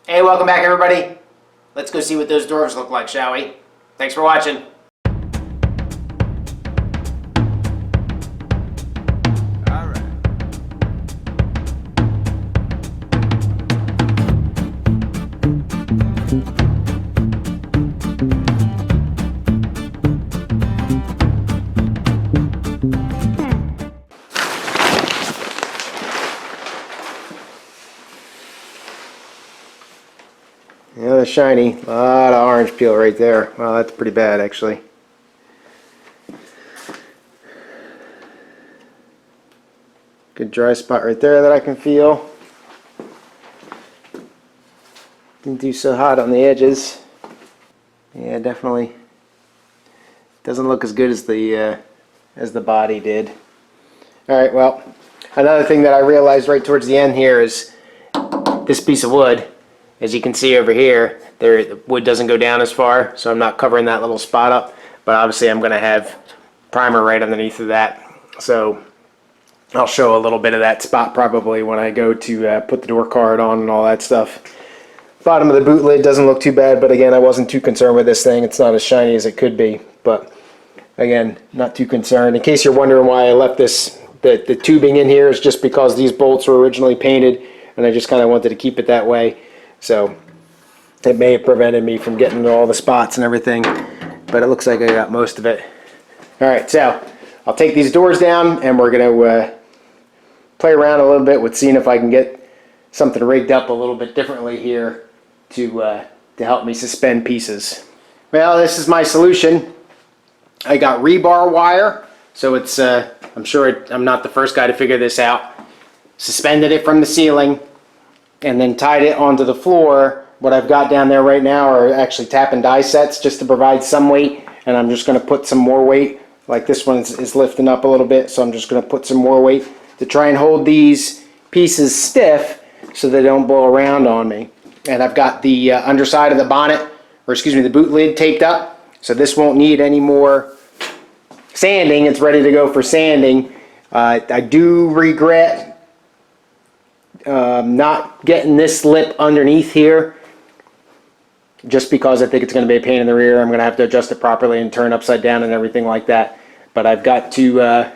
Hey, welcome back everybody. Let's go see what those doors look like, shall we? Thanks for watching. Yeah, they're shiny. A lot of orange peel right there. Well, that's pretty bad, actually. Good dry spot right there that I can feel. Didn't do so hot on the edges. Yeah, definitely doesn't look as good as the body did. All right, well, another thing that I realized right towards the end here is this piece of wood. As you can see over here, the wood doesn't go down as far, so I'm not covering that little spot up. But obviously I'm going to have primer right underneath of that. So I'll show a little bit of that spot probably when I go to put the door card on and all that stuff. Bottom of the boot lid doesn't look too bad, but again, I wasn't too concerned with this thing. It's not as shiny as it could be, but again, not too concerned. In case you're wondering why I left the tubing in here is just because these bolts were originally painted, and I just kind of wanted to keep it that way. So it may have prevented me from getting into all the spots and everything, but it looks like I got most of it. Alright, so I'll take these doors down and we're going to play around a little bit with seeing if I can get something rigged up a little bit differently here to help me suspend pieces. Well, this is my solution. I got rebar wire, so it's I'm sure I'm not the first guy to figure this out. Suspended it from the ceiling and then tied it onto the floor. What I've got down there right now are actually tap and die sets just to provide some weight, and I'm just going to put some more weight. Like this one is lifting up a little bit, so I'm just going to put some more weight to try and hold these pieces stiff so they don't blow around on me. And I've got the underside of the bonnet, or excuse me, the boot lid taped up, so this won't need any more sanding. It's ready to go for sanding. I do regret not getting this lip underneath here, just because I think it's going to be a pain in the rear. I'm going to have to adjust it properly and turn upside down and everything like that. But I've got to,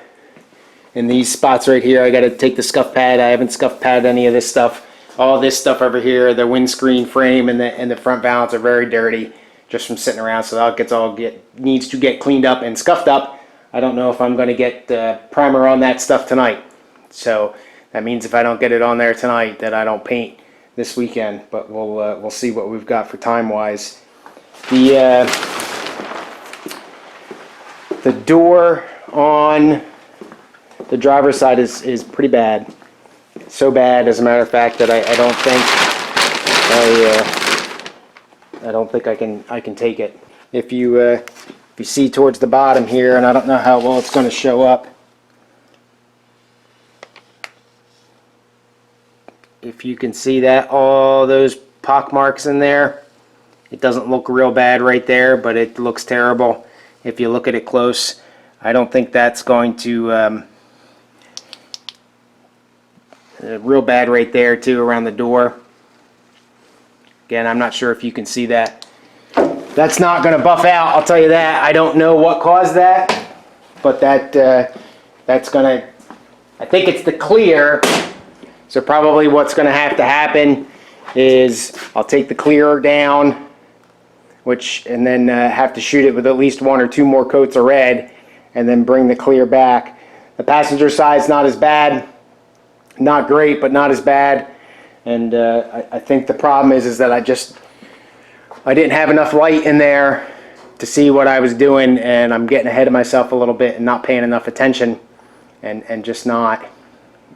in these spots right here, I got to take the scuff pad. I haven't scuff padded any of this stuff. All this stuff over here, the windscreen frame and the front valance are very dirty just from sitting around. So that needs to get cleaned up and scuffed up. I don't know if I'm going to get primer on that stuff tonight. So that means if I don't get it on there tonight, that I don't paint this weekend. But we'll see what we've got for time wise. The door on the driver's side is pretty bad. So bad, as a matter of fact, that I don't think I can take it. If you see towards the bottom here, and I don't know how well it's going to show up. If you can see that, all those pock marks in there, it doesn't look real bad right there, but it looks terrible if you look at it close. I don't think that's going to real bad right there too, around the door. Again, I'm not sure if you can see that. That's not going to buff out, I'll tell you that. I don't know what caused that, but that's going to, I think it's the clear. So probably what's going to happen is I'll take the clear down, and then have to shoot it with at least 1 or 2 more coats of red, and then bring the clear back. The passenger side's not as bad, not great, but not as bad. And I think the problem is that I didn't have enough light in there to see what I was doing, and I'm getting ahead of myself a little bit and not paying enough attention, and just not.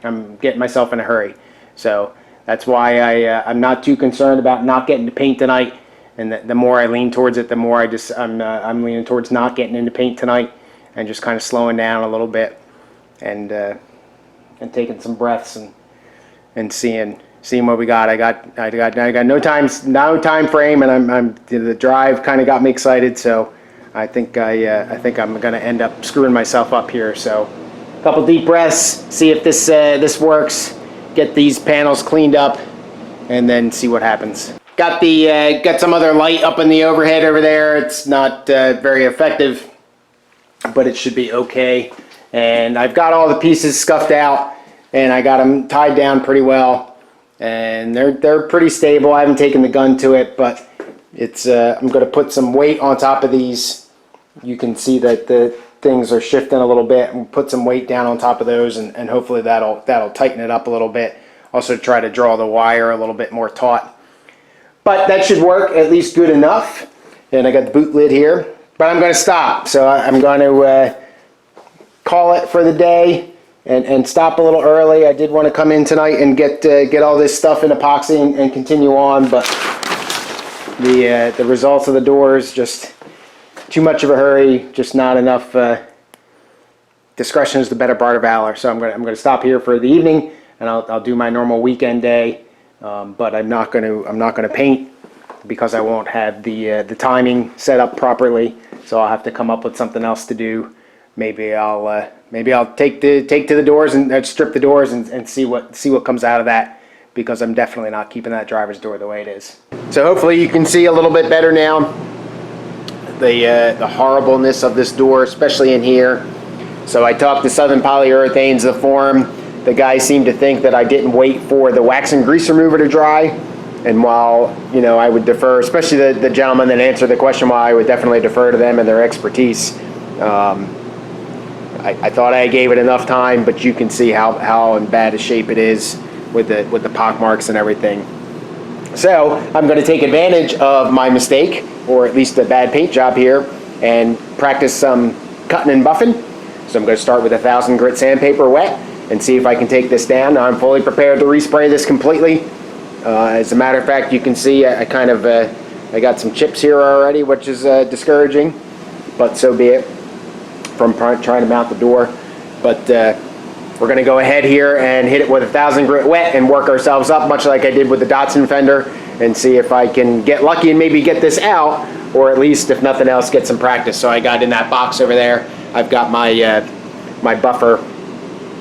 I'm getting myself in a hurry. So that's why I'm not too concerned about not getting to paint tonight. And the more I lean towards it, the more I'm leaning towards not getting into paint tonight, and just kind of slowing down a little bit, and taking some breaths and seeing what we got. I got no time frame, and the drive kind of got me excited. So I think I'm going to end up screwing myself up here. So a couple deep breaths, see if this works, get these panels cleaned up, and then see what happens. got some other light up in the overhead over there. It's not very effective, but it should be okay. And I've got all the pieces scuffed out, and I got them tied down pretty well, and they're pretty stable. I haven't taken the gun to it, but it's I'm going to put some weight on top of these. You can see that the things are shifting a little bit, and put some weight down on top of those, and hopefully that'll tighten it up a little bit. Also try to draw the wire a little bit more taut. But that should work at least good enough. And I got the boot lid here. But I'm going to stop. So I'm going to call it for the day and stop a little early. I did want to come in tonight and get all this stuff in epoxy and continue on. But the results of the doors, just too much of a hurry, just not enough. Discretion is the better part of valor. So I'm going to stop here for the evening, and I'll do my normal weekend day. But I'm not going to paint because I won't have the timing set up properly. So I'll have to come up with something else to do. Maybe I'll take to the doors and strip the doors and see what comes out of that, because I'm definitely not keeping that driver's door the way it is. So hopefully you can see a little bit better now the horribleness of this door, especially in here. So I talked to Southern Polyurethanes, the forum. The guy seemed to think that I didn't wait for the wax and grease remover to dry. And while, I would defer, especially the gentleman that answered the question, while I would definitely defer to them and their expertise. I thought I gave it enough time, but you can see how in bad a shape it is with the pock marks and everything. So I'm going to take advantage of my mistake, or at least a bad paint job here, and practice some cutting and buffing. So I'm going to start with 1,000 grit sandpaper wet and see if I can take this down. Now I'm fully prepared to respray this completely. As a matter of fact, you can see I got some chips here already, which is discouraging, but so be it, from trying to mount the door. But we're going to go ahead here and hit it with 1,000 grit wet and work ourselves up, much like I did with the Datsun fender, and see if I can get lucky and maybe get this out, or at least, if nothing else, get some practice. So I got in that box over there, I've got my my buffer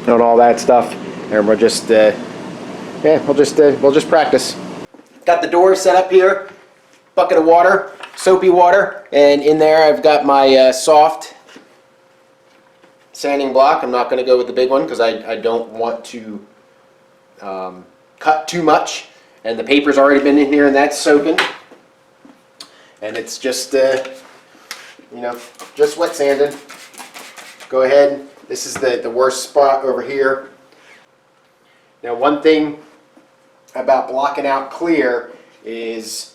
and all that stuff, and we'll just we'll just practice. Got the door set up here, bucket of water, soapy water, and in there I've got my soft sanding block. I'm not going to go with the big one because I don't want to cut too much, and the paper's already been in here and that's soaking, and it's just just wet sanding. Go ahead. This is the worst spot over here. Now, one thing about blocking out clear is,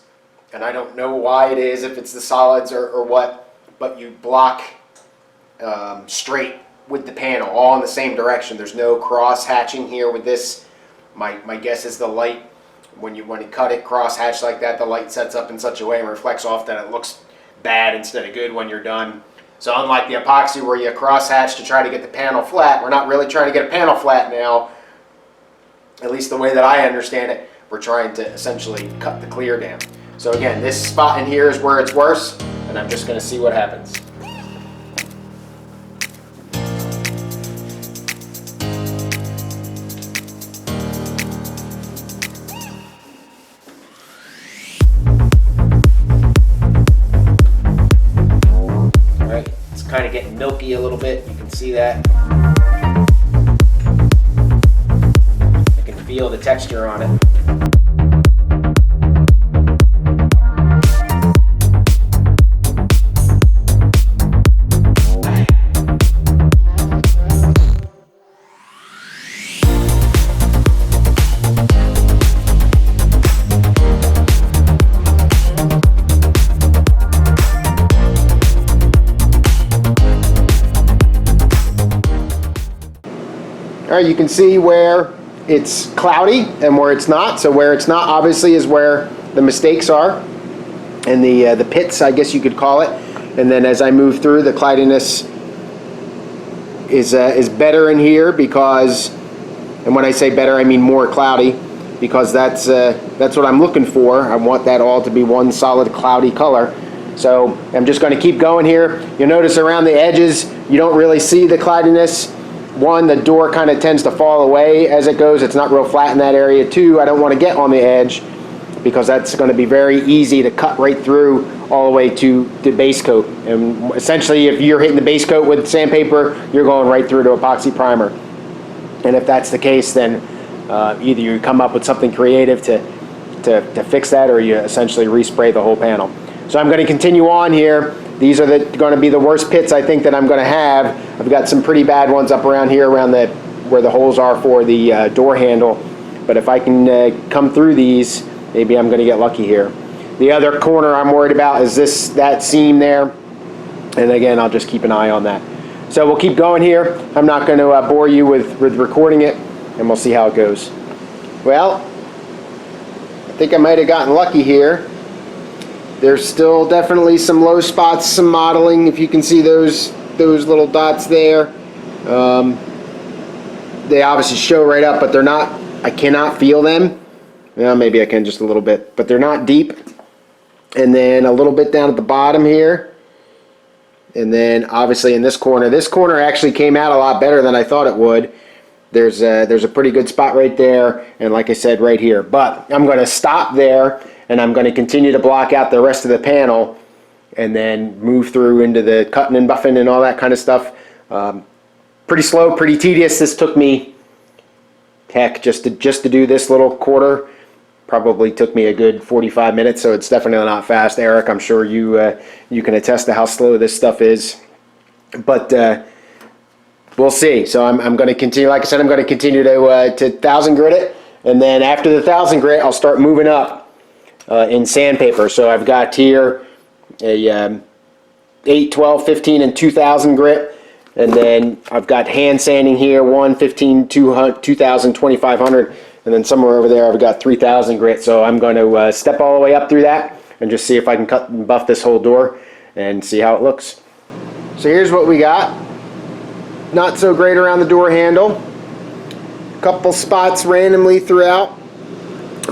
and I don't know why it is, if it's the solids or what, but you block straight with the panel, all in the same direction. There's no cross hatching here with this. My guess is the light, when you cut it cross hatched like that, the light sets up in such a way and reflects off that it looks bad instead of good when you're done. So unlike the epoxy where you cross hatch to try to get the panel flat, we're not really trying to get a panel flat now. At least the way that I understand it, we're trying to essentially cut the clear down. So again, this spot in here is where it's worse, and I'm just going to see what happens. Alright, it's kind of getting milky a little bit, you can see that. Feel the texture on it. All right, you can see where it's cloudy and where it's not. So where it's not, obviously, is where the mistakes are, and the pits, I guess you could call it. And then as I move through, the cloudiness is better in here, because, and when I say better, I mean more cloudy, because that's what I'm looking for. I want that all to be one solid cloudy color. So I'm just going to keep going here. You'll notice around the edges, you don't really see the cloudiness. One, the door kind of tends to fall away as it goes. It's not real flat in that area. Two, I don't want to get on the edge. because that's going to be very easy to cut right through all the way to the base coat. And essentially, if you're hitting the base coat with sandpaper, you're going right through to epoxy primer. And if that's the case, then either you come up with something creative to fix that, or you essentially respray the whole panel. So I'm going to continue on here. These are going to be the worst pits I think that I'm going to have. I've got some pretty bad ones up around here, around where the holes are for the door handle. But if I can come through these, maybe I'm going to get lucky here. The other corner I'm worried about is that seam there. And again, I'll just keep an eye on that. So we'll keep going here. I'm not going to bore you with recording it, and we'll see how it goes. Well, I think I might have gotten lucky here. There's still definitely some low spots, some modeling, if you can see those little dots there. They obviously show right up, but they're not, I cannot feel them. Well, maybe I can just a little bit, but they're not deep. And then a little bit down at the bottom here. And then obviously in this corner actually came out a lot better than I thought it would. There's a pretty good spot right there, and like I said, right here. But I'm going to stop there, and I'm going to continue to block out the rest of the panel, and then move through into the cutting and buffing and all that kind of stuff. Pretty slow, pretty tedious. This took me, heck, just to do this little quarter, probably took me a good 45 minutes. So it's definitely not fast, Eric. I'm sure you can attest to how slow this stuff is. But we'll see. So I'm going to continue. Like I said, I'm going to continue to 1,000 grit it, and then after the 1,000 grit, I'll start moving up in sandpaper. So I've got here a 8, 12, 15, and 2,000 grit. And then I've got hand sanding here, 1, 15, 2,000, 2,500, and then somewhere over there I've got 3,000 grit. So I'm going to step all the way up through that and just see if I can cut and buff this whole door and see how it looks. So here's what we got. Not so great around the door handle. Couple spots randomly throughout,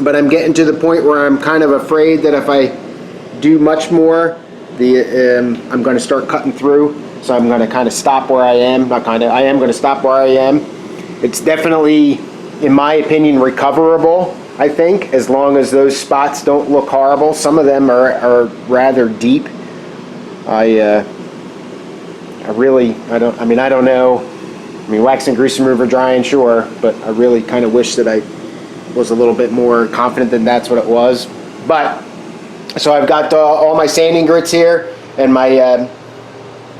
but I'm getting to the point where I'm kind of afraid that if I do much more, I'm going to start cutting through. So I'm going to kind of stop where I am. I am going to stop where I am. It's definitely, in my opinion, recoverable, I think, as long as those spots don't look horrible. Some of them are rather deep. I don't know. I mean, wax and grease remover drying, sure, but I really kind of wish that I was a little bit more confident that that's what it was. But, so I've got all my sanding grits here and my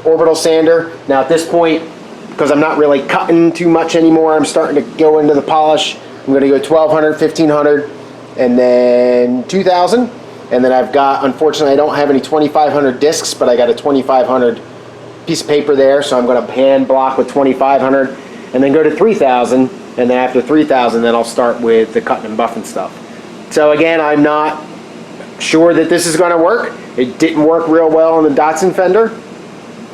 orbital sander. Now at this point, because I'm not really cutting too much anymore, I'm starting to go into the polish. I'm going to go 1,200, 1,500, and then 2,000. And then I've got, unfortunately, I don't have any 2,500 discs, but I got a 2,500 piece of paper there, so I'm going to hand block with 2,500, and then go to 3,000. And then after 3,000, then I'll start with the cutting and buffing stuff. So again, I'm not sure that this is going to work. It didn't work real well on the Datsun fender.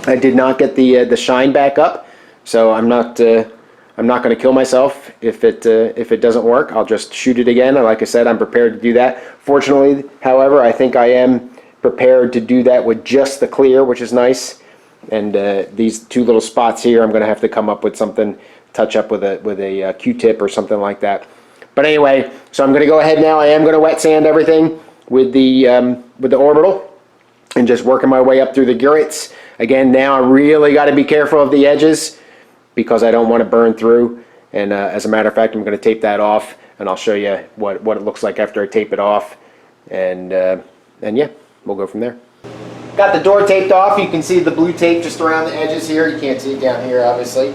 I did not get the shine back up, so I'm not going to kill myself if it doesn't work. I'll just shoot it again. And like I said, I'm prepared to do that. Fortunately, however, I think I am prepared to do that with just the clear, which is nice. And these two little spots here, I'm going to have to come up with something, touch up with a Q-tip or something like that. But anyway, so I'm going to go ahead now. I am going to wet sand everything with the orbital, and just working my way up through the grits. Again, now I really got to be careful of the edges because I don't want to burn through. And as a matter of fact, I'm going to tape that off, and I'll show you what it looks like after I tape it off. And yeah, we'll go from there. Got the door taped off. You can see the blue tape just around the edges here. You can't see it down here, obviously.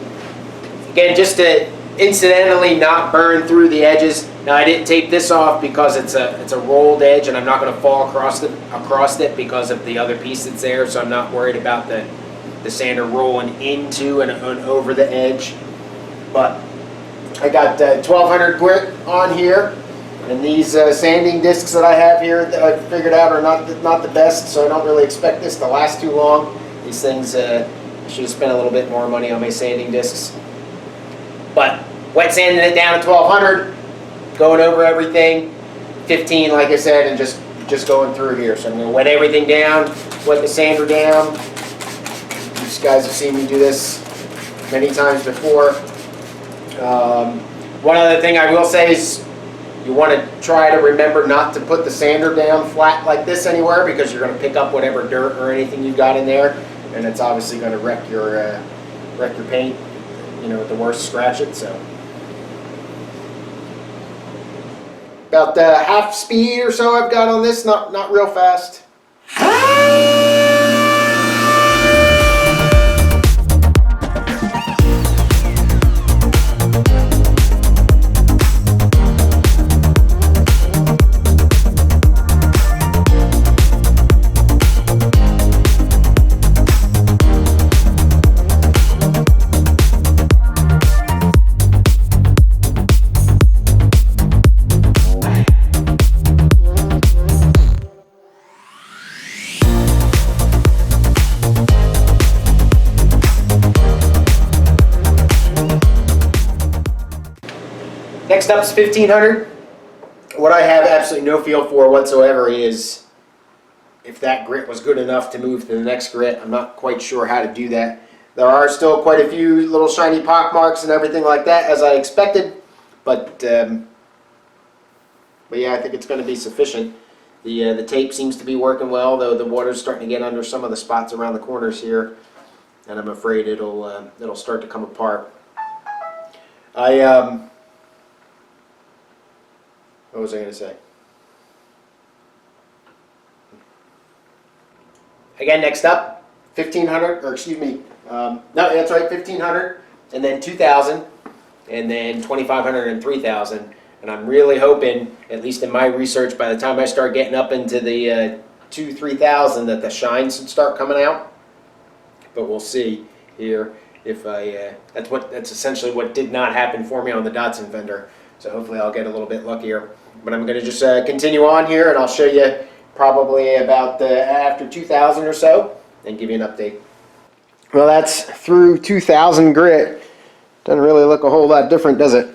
Again, just to incidentally not burn through the edges. Now I didn't tape this off because it's a rolled edge, and I'm not going to fall across it because of the other piece that's there. So I'm not worried about the sander rolling into and over the edge. But I got 1,200 grit on here, and these sanding discs that I have here that I figured out are not the best. So I don't really expect this to last too long. These things I should have spent a little bit more money on my sanding discs. But wet sanding it down to 1,200. Going over everything, 15 like I said, and just going through here. So I'm going to wet everything down, wet the sander down. You guys have seen me do this many times before. One other thing I will say is You want to try to remember not to put the sander down flat like this anywhere, because you're going to pick up whatever dirt or anything you've got in there, and it's obviously going to wreck your paint. You know, at the worst, scratch it. So about half speed or so I've got on this, not real fast. Next up is 1500. What I have absolutely no feel for whatsoever is if that grit was good enough to move to the next grit. I'm not quite sure how to do that. There are still quite a few little shiny pock marks and everything like that, as I expected, but yeah, I think it's going to be sufficient. The tape seems to be working well, though the water's starting to get under some of the spots around the corners here, and I'm afraid it'll start to come apart. What was I going to say? Again, next up, 1500, or excuse me, no, that's right, 1500, and then 2000, and then 2500 and 3000. And I'm really hoping, at least in my research, by the time I start getting up into the 2-3000, that the shines should start coming out. But we'll see here if that's essentially what did not happen for me on the Datsun fender. So hopefully I'll get a little bit luckier. But I'm going to just continue on here, and I'll show you probably about after 2000 or so, and give you an update. Well, that's through 2000 grit. Doesn't really look a whole lot different, does it?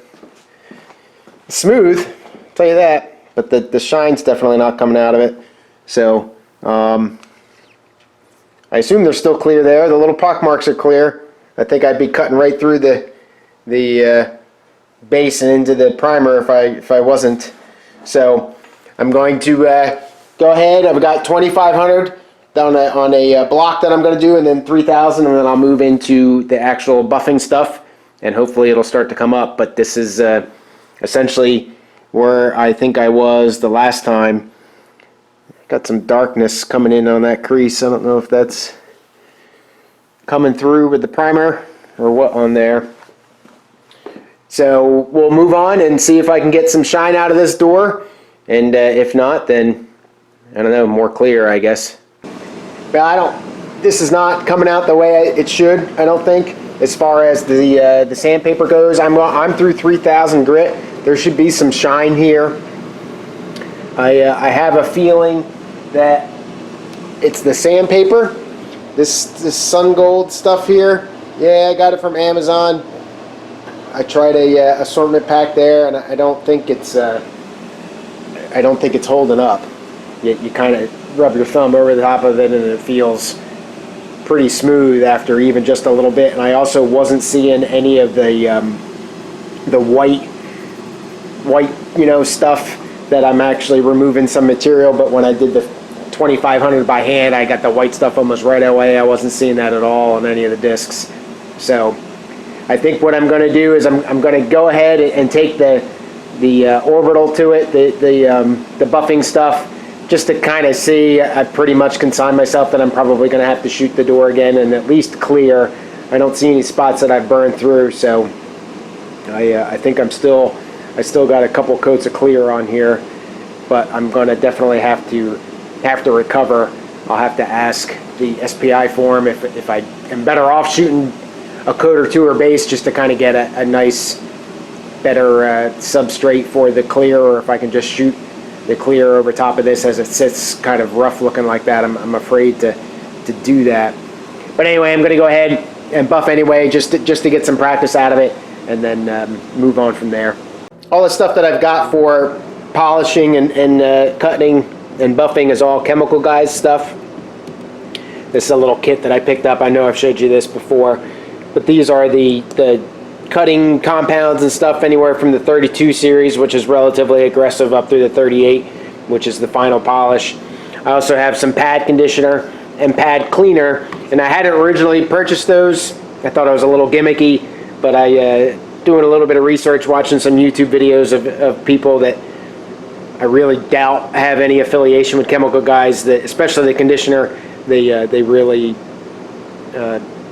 It's smooth, I'll tell you that, but the shine's definitely not coming out of it. So I assume they're still clear there. The little pock marks are clear. I think I'd be cutting right through the base and into the primer if I wasn't. So I'm going to go ahead. I've got 2500 on a block that I'm going to do, and then 3000, and then I'll move into the actual buffing stuff, and hopefully it'll start to come up. But this is essentially where I think I was the last time. Got some darkness coming in on that crease. I don't know if that's coming through with the primer or what on there. So we'll move on and see if I can get some shine out of this door, and if not, then I don't know, more clear, I guess. But this is not coming out the way it should, I don't think, as far as the sandpaper goes. I'm through 3000 grit. There should be some shine here. I have a feeling that it's the sandpaper, this sun gold stuff here. Yeah, I got it from Amazon. I tried a assortment pack there, and I don't think it's holding up. You kind of rub your thumb over the top of it, and it feels pretty smooth after even just a little bit. And I also wasn't seeing any of the white stuff that I'm actually removing some material. But when I did the 2500 by hand, I got the white stuff almost right away. I wasn't seeing that at all on any of the discs. So I think what I'm going to do is I'm going to go ahead and take the orbital to it, the buffing stuff, just to kind of see. I pretty much consigned myself that I'm probably going to have to shoot the door again and at least clear. I don't see any spots that I've burned through, so I think I still got a couple coats of clear on here, but I'm going to definitely have to recover. I'll have to ask the SPI form if I am better off shooting a coat or two or base just to kind of get a nice, better substrate for the clear, or if I can just shoot the clear over top of this as it sits kind of rough looking like that. I'm afraid to do that. But anyway, I'm going to go ahead and buff anyway just to get some practice out of it, and then move on from there. All the stuff that I've got for polishing and cutting and buffing is all Chemical Guys stuff. This is a little kit that I picked up. I know I've showed you this before, but these are the cutting compounds and stuff anywhere from the 32 series, which is relatively aggressive, up through the 38, which is the final polish. I also have some pad conditioner and pad cleaner, and I hadn't originally purchased those. I thought it was a little gimmicky, but I doing a little bit of research, watching some YouTube videos of people that I really doubt have any affiliation with chemical guys, that especially the conditioner, they really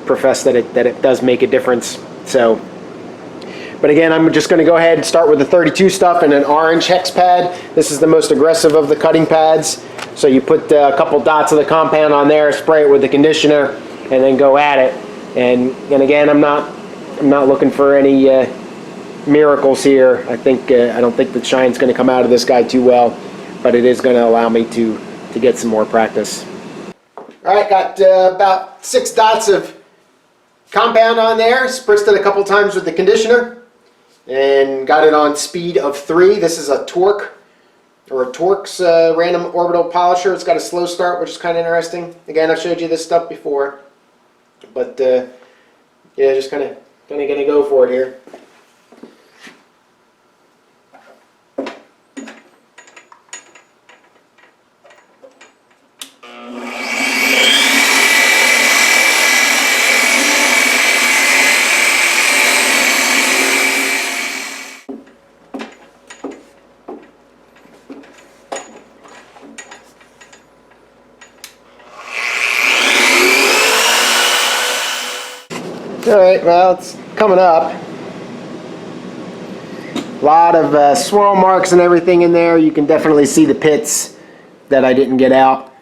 profess that it does make a difference. So, but again, I'm just going to go ahead and start with the 32 stuff and an orange hex pad. This is the most aggressive of the cutting pads. So you put a couple dots of the compound on there, spray it with the conditioner, and then go at it. And again, I'm not looking for any miracles here. I don't think the shine's going to come out of this guy too well, but it is going to allow me to get some more practice. All right, got about 6 dots of compound on there. Spritzed it a couple times with the conditioner and got it on speed of 3. This is a Torx random orbital polisher. It's got a slow start, which is kind of interesting. Again, I've showed you this stuff before, but yeah, just kind of gonna go for it here. Alright, well, it's coming up. A lot of swirl marks and everything in there. You can definitely see the pits that I didn't get out.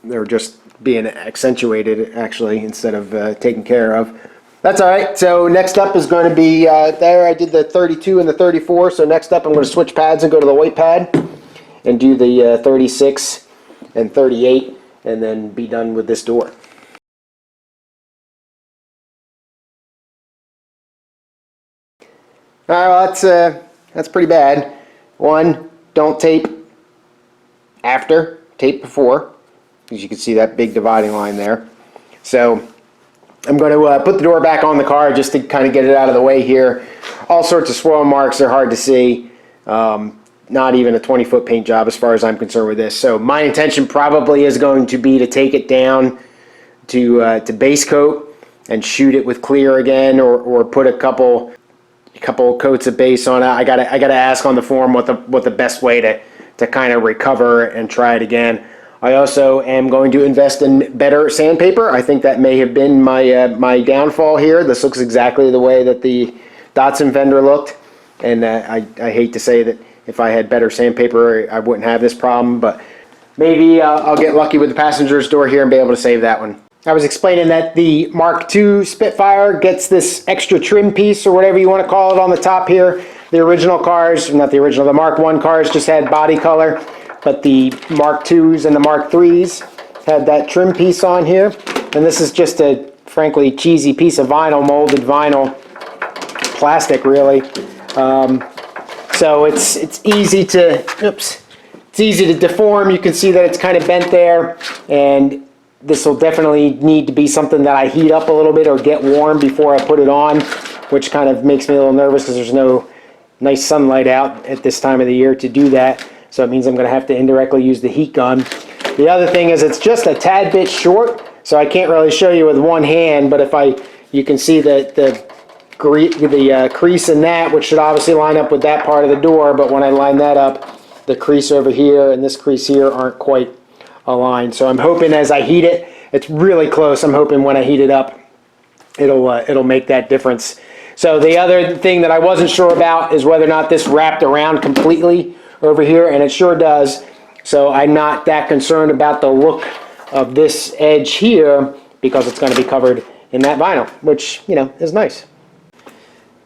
They're just being accentuated, actually, instead of taken care of. That's alright. So next up is going to be, there I did the 32 and the 34. So next up I'm going to switch pads and go to the white pad and do the 36 and 38, and then be done with this door. Alright, well, that's pretty bad. 1, don't tape after, tape before, as you can see that big dividing line there. So I'm going to put the door back on the car just to kind of get it out of the way here. All sorts of swirl marks are hard to see. Not even a 20-foot paint job as far as I'm concerned with this. So my intention probably is going to be to take it down to base coat and shoot it with clear again, or put a couple coats of base on it. I gotta ask on the forum what the best way to kind of recover and try it again. I also am going to invest in better sandpaper. I think that may have been my downfall here. This looks exactly the way that the Datsun fender looked, and I hate to say that if I had better sandpaper I wouldn't have this problem, but maybe I'll get lucky with the passenger's door here and be able to save that one. I was explaining that the Mark II Spitfire gets this extra trim piece, or whatever you want to call it, on the top here. The original cars, not the original, the Mark I cars just had body color, but the Mark IIs and the Mark IIIs had that trim piece on here. And this is just a, frankly, cheesy piece of vinyl, molded vinyl, plastic really. So it's easy to, it's easy to deform. You can see that it's kind of bent there, and this will definitely need to be something that I heat up a little bit or get warm before I put it on, which kind of makes me a little nervous because there's no nice sunlight out at this time of the year to do that. So it means I'm going to have to indirectly use the heat gun. The other thing is it's just a tad bit short, so I can't really show you with one hand, but you can see the crease in that, which should obviously line up with that part of the door, but when I line that up, the crease over here and this crease here aren't quite aligned. So I'm hoping as I heat it, it's really close. I'm hoping when I heat it up, it'll make that difference. So the other thing that I wasn't sure about is whether or not this wrapped around completely over here, and it sure does. So I'm not that concerned about the look of this edge here because it's going to be covered in that vinyl, which, you know, is nice.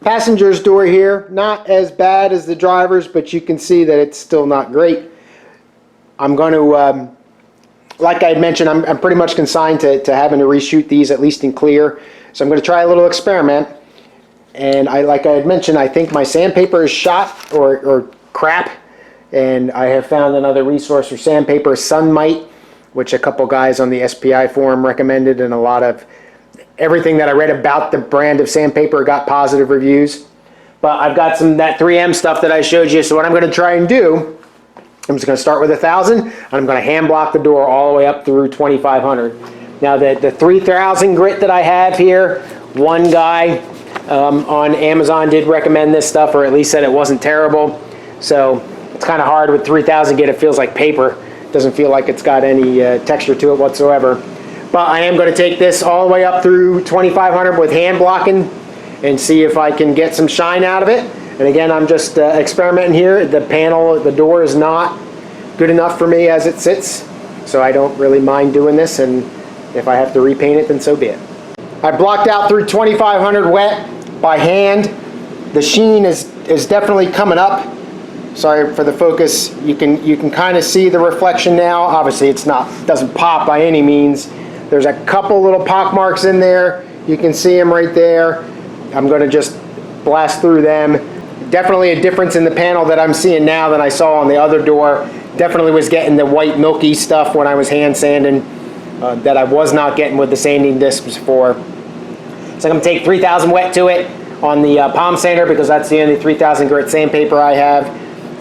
Passenger's door here, not as bad as the driver's, but you can see that it's still not great. I'm going to like I had mentioned, I'm pretty much consigned to having to reshoot these at least in clear. So I'm going to try a little experiment. And like I had mentioned, I think my sandpaper is shot or crap. And I have found another resource for sandpaper, Sunmite, which a couple guys on the SPI forum recommended, and a lot of everything that I read about the brand of sandpaper got positive reviews. But I've got that 3M stuff that I showed you. So what I'm going to try and do, I'm just going to start with 1,000, and I'm going to hand block the door all the way up through 2,500. Now the 3,000 grit that I have here, one guy on Amazon did recommend this stuff, or at least said it wasn't terrible. So it's kind of hard with 3,000 grit. It feels like paper. It doesn't feel like it's got any texture to it whatsoever. But I am going to take this all the way up through 2,500 with hand blocking and see if I can get some shine out of it. And again, I'm just experimenting here. The panel, the door is not good enough for me as it sits, so I don't really mind doing this, and if I have to repaint it, then so be it. I blocked out through 2,500 wet by hand. The sheen is definitely coming up. Sorry for the focus. You can kind of see the reflection now. Obviously, doesn't pop by any means. There's a couple little pock marks in there. You can see them right there. I'm going to just blast through them. Definitely a difference in the panel that I'm seeing now than I saw on the other door. Definitely was getting the white milky stuff when I was hand sanding that I was not getting with the sanding discs before. So I'm going to take 3,000 wet to it on the palm sander, because that's the only 3,000 grit sandpaper I have,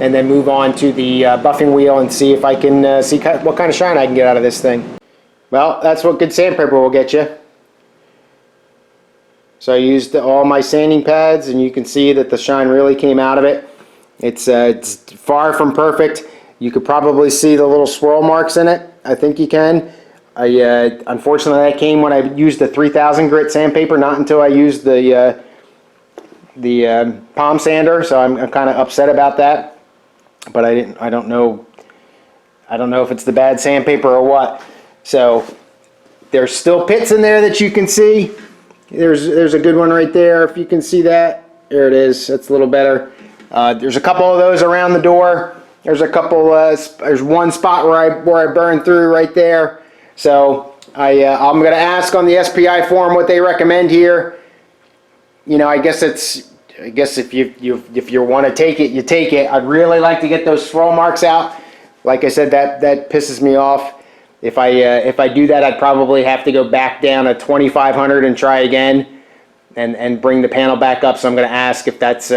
and then move on to the buffing wheel and see if I can see what kind of shine I can get out of this thing. Well, that's what good sandpaper will get you. So I used all my sanding pads, and you can see that the shine really came out of it. It's far from perfect. You could probably see the little swirl marks in it. I think you can. Unfortunately, that came when I used the 3,000 grit sandpaper, not until I used the palm sander. So I'm kind of upset about that. But I don't know if it's the bad sandpaper or what. So there's still pits in there that you can see. There's a good one right there, if you can see that. There it is. That's a little better. There's a couple of those around the door. There's a couple. There's one spot where I burned through right there. So I'm going to ask on the SPI forum what they recommend here. You know, I guess if you want to take it, you take it. I'd really like to get those swirl marks out. Like I said, that pisses me off. If I do that, I'd probably have to go back down to 2,500 and try again, and bring the panel back up. So I'm going to ask if that's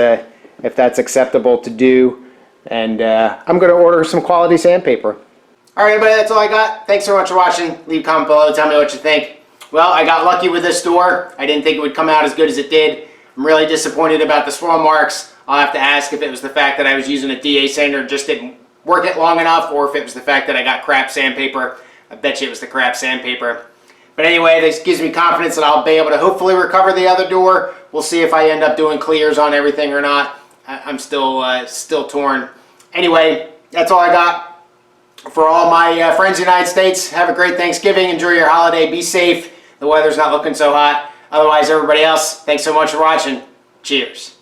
acceptable to do, and I'm going to order some quality sandpaper. All right, everybody, that's all I got. Thanks so much for watching. Leave a comment below. Tell me what you think. Well, I got lucky with this door. I didn't think it would come out as good as it did. I'm really disappointed about the swirl marks. I'll have to ask if it was the fact that I was using a DA sander and just didn't work it long enough, or if it was the fact that I got crap sandpaper. I bet you it was the crap sandpaper. But anyway, this gives me confidence that I'll be able to hopefully recover the other door. We'll see if I end up doing clears on everything or not. I'm still torn. Anyway, that's all I got. For all my friends in the United States, have a great Thanksgiving. Enjoy your holiday. Be safe. The weather's not looking so hot. Otherwise, everybody else, thanks so much for watching. Cheers.